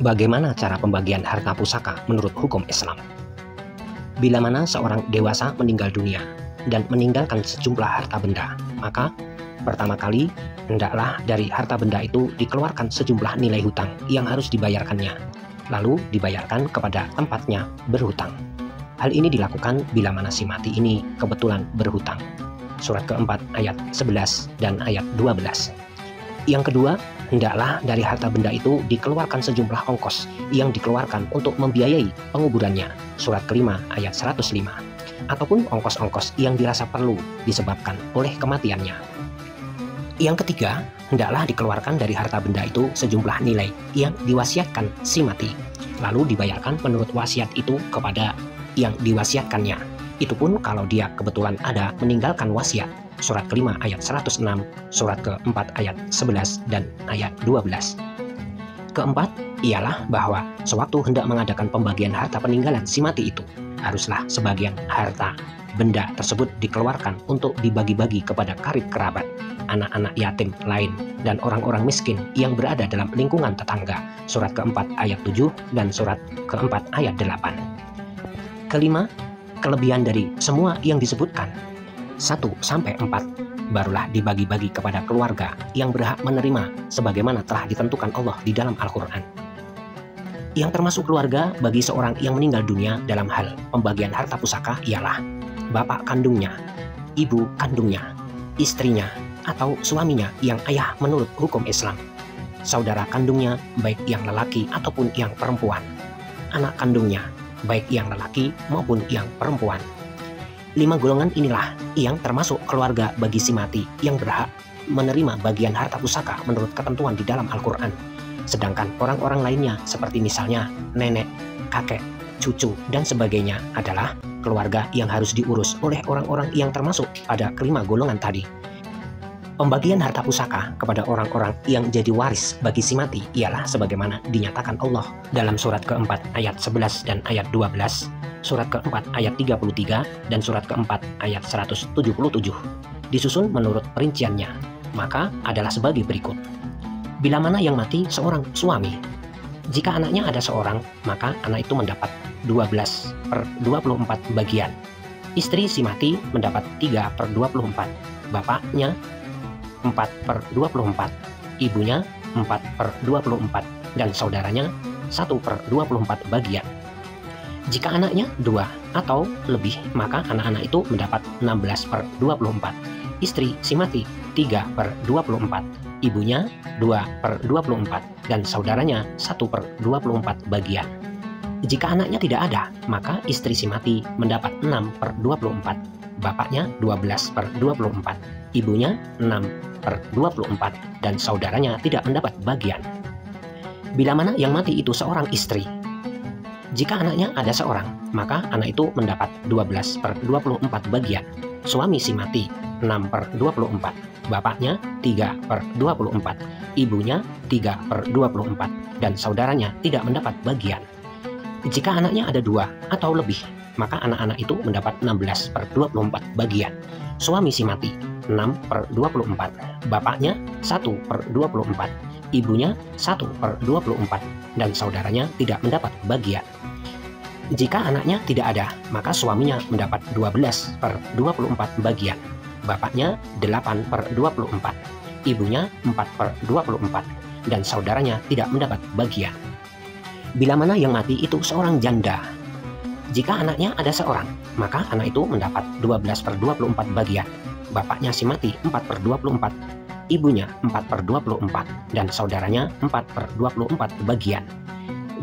Bagaimana cara pembagian harta pusaka menurut hukum Islam? Bila mana seorang dewasa meninggal dunia dan meninggalkan sejumlah harta benda, maka pertama kali hendaklah dari harta benda itu dikeluarkan sejumlah nilai hutang yang harus dibayarkannya, lalu dibayarkan kepada tempatnya berhutang. Hal ini dilakukan bila mana si mati ini kebetulan berhutang. Surat keempat ayat 11 dan ayat 12. Yang kedua, hendaklah dari harta benda itu dikeluarkan sejumlah ongkos yang dikeluarkan untuk membiayai penguburannya. Surat kelima ayat 105. Ataupun ongkos-ongkos yang dirasa perlu disebabkan oleh kematiannya. Yang ketiga, hendaklah dikeluarkan dari harta benda itu sejumlah nilai yang diwasiatkan si mati, lalu dibayarkan menurut wasiat itu kepada yang diwasiatkannya. Itu pun kalau dia kebetulan ada meninggalkan wasiat. Surat kelima ayat 106, surat keempat ayat 11 dan ayat 12. Keempat, ialah bahwa sewaktu hendak mengadakan pembagian harta peninggalan si mati itu, haruslah sebagian harta benda tersebut dikeluarkan untuk dibagi-bagi kepada karib kerabat, anak-anak yatim lain, dan orang-orang miskin yang berada dalam lingkungan tetangga. Surat keempat ayat 7 dan surat keempat ayat 8. Kelima, kelebihan dari semua yang disebutkan 1-4 barulah dibagi-bagi kepada keluarga yang berhak menerima sebagaimana telah ditentukan Allah di dalam Al-Quran. Yang termasuk keluarga bagi seorang yang meninggal dunia dalam hal pembagian harta pusaka ialah bapak kandungnya, ibu kandungnya, istrinya atau suaminya yang ayah menurut hukum Islam, saudara kandungnya baik yang lelaki ataupun yang perempuan, anak kandungnya baik yang lelaki maupun yang perempuan. 5 golongan inilah yang termasuk keluarga bagi si mati yang berhak menerima bagian harta pusaka menurut ketentuan di dalam Al-Quran. Sedangkan orang-orang lainnya seperti misalnya nenek, kakek, cucu, dan sebagainya adalah keluarga yang harus diurus oleh orang-orang yang termasuk pada kelima golongan tadi. Pembagian harta pusaka kepada orang-orang yang jadi waris bagi si mati ialah sebagaimana dinyatakan Allah dalam surat keempat ayat 11 dan ayat 12, surat keempat ayat 33, dan surat keempat ayat 177. Disusun menurut perinciannya, maka adalah sebagai berikut. Bila mana yang mati seorang suami, jika anaknya ada seorang, maka anak itu mendapat 12/24 bagian. Istri si mati mendapat 3/24, bapaknya 4/24, ibunya 4/24, dan saudaranya 1/24 bagian. Jika anaknya 2 atau lebih, maka anak-anak itu mendapat 16/24. Istri si mati 3/24, ibunya 2/24, dan saudaranya 1/24 bagian. Jika anaknya tidak ada, maka istri si mati mendapat 6/24, bapaknya 12/24, ibunya 6/24, dan saudaranya tidak mendapat bagian. Bila mana yang mati itu seorang istri, jika anaknya ada seorang, maka anak itu mendapat 12/24 bagian. Suami si mati 6/24, bapaknya 3/24, ibunya 3/24, dan saudaranya tidak mendapat bagian. Jika anaknya ada 2 atau lebih, maka anak-anak itu mendapat 16/24 bagian. Suami si mati 6/24, bapaknya 1/24, ibunya 1/24, dan saudaranya tidak mendapat bagian. Jika anaknya tidak ada, maka suaminya mendapat 12/24 bagian, bapaknya 8/24, ibunya 4/24, dan saudaranya tidak mendapat bagian. Bila mana yang mati itu seorang janda, jika anaknya ada seorang, maka anak itu mendapat 12/24 bagian, bapaknya si mati 4/24, ibunya 4/24, dan saudaranya 4/24 bagian.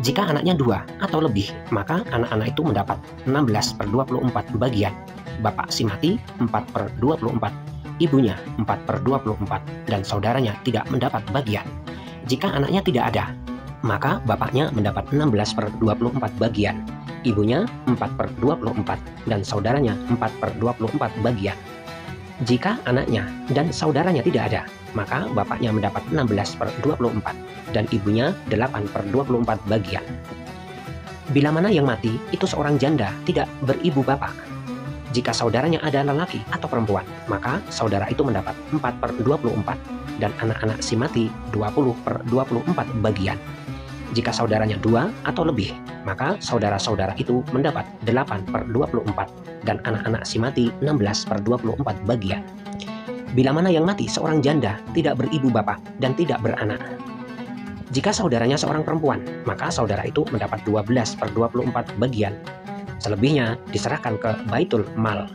Jika anaknya 2 atau lebih, maka anak-anak itu mendapat 16/24 bagian, bapak si mati 4/24, ibunya 4/24, dan saudaranya tidak mendapat bagian. Jika anaknya tidak ada, maka bapaknya mendapat 16/24 bagian, ibunya 4/24, dan saudaranya 4/24 bagian. Jika anaknya dan saudaranya tidak ada, maka bapaknya mendapat 16/24 dan ibunya 8/24 bagian. Bila mana yang mati itu seorang janda tidak beribu bapak, Jika saudaranya ada lelaki atau perempuan, maka saudara itu mendapat 4/24 dan anak-anak si mati 20/24 bagian. Jika saudaranya 2 atau lebih, maka saudara-saudara itu mendapat 8/24 dan anak-anak si mati 16/24 bagian. Bila mana yang mati seorang janda, tidak beribu bapak dan tidak beranak. Jika saudaranya seorang perempuan, maka saudara itu mendapat 12/24 bagian. Selebihnya diserahkan ke Baitul Mal.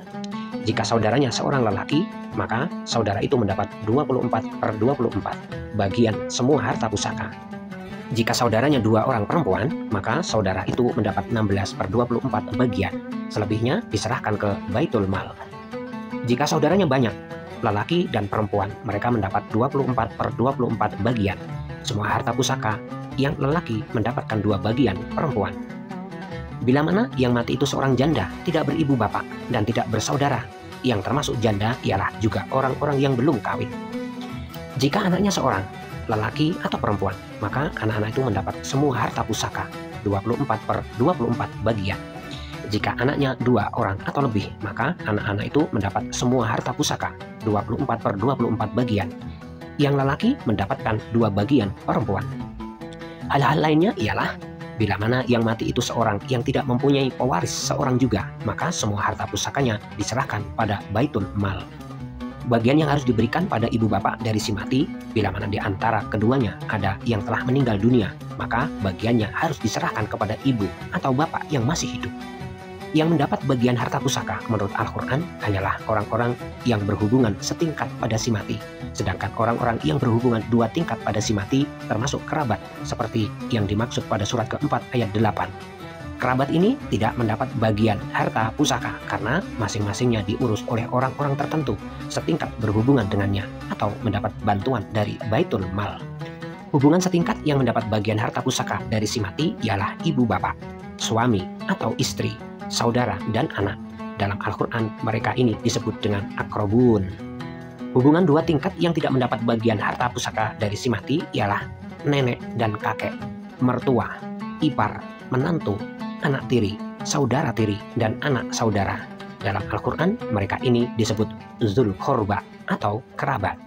Jika saudaranya seorang lelaki, maka saudara itu mendapat 24/24 bagian semua harta pusaka. Jika saudaranya 2 orang perempuan, maka saudara itu mendapat 16/24 bagian. Selebihnya diserahkan ke Baitul Mal. Jika saudaranya banyak, lelaki dan perempuan, mereka mendapat 24/24 bagian. Semua harta pusaka, yang lelaki mendapatkan 2 bagian perempuan. Bila mana yang mati itu seorang janda, tidak beribu bapak dan tidak bersaudara, yang termasuk janda ialah juga orang-orang yang belum kawin. Jika anaknya seorang, lelaki atau perempuan, maka anak-anak itu mendapat semua harta pusaka 24/24 bagian. Jika anaknya 2 orang atau lebih, maka anak-anak itu mendapat semua harta pusaka 24/24 bagian. Yang lelaki mendapatkan 2 bagian perempuan. Hal-hal lainnya ialah bila mana yang mati itu seorang yang tidak mempunyai pewaris seorang juga, maka semua harta pusakanya diserahkan pada Baitul Mal. Bagian yang harus diberikan pada ibu bapak dari si mati, bila mana di antara keduanya ada yang telah meninggal dunia, maka bagiannya harus diserahkan kepada ibu atau bapak yang masih hidup. Yang mendapat bagian harta pusaka menurut Al-Quran hanyalah orang-orang yang berhubungan setingkat pada si mati. Sedangkan orang-orang yang berhubungan 2 tingkat pada si mati termasuk kerabat, seperti yang dimaksud pada surat keempat ayat 8. Kerabat ini tidak mendapat bagian harta pusaka karena masing-masingnya diurus oleh orang-orang tertentu setingkat berhubungan dengannya atau mendapat bantuan dari Baitul Mal. Hubungan setingkat yang mendapat bagian harta pusaka dari si mati ialah ibu bapak, suami atau istri, saudara dan anak. Dalam Al-Quran mereka ini disebut dengan akrobun. Hubungan 2 tingkat yang tidak mendapat bagian harta pusaka dari si mati ialah nenek dan kakek, mertua, ipar, menantu, anak tiri, saudara tiri, dan anak saudara. Dalam Al-Quran mereka ini disebut zul korba atau kerabat.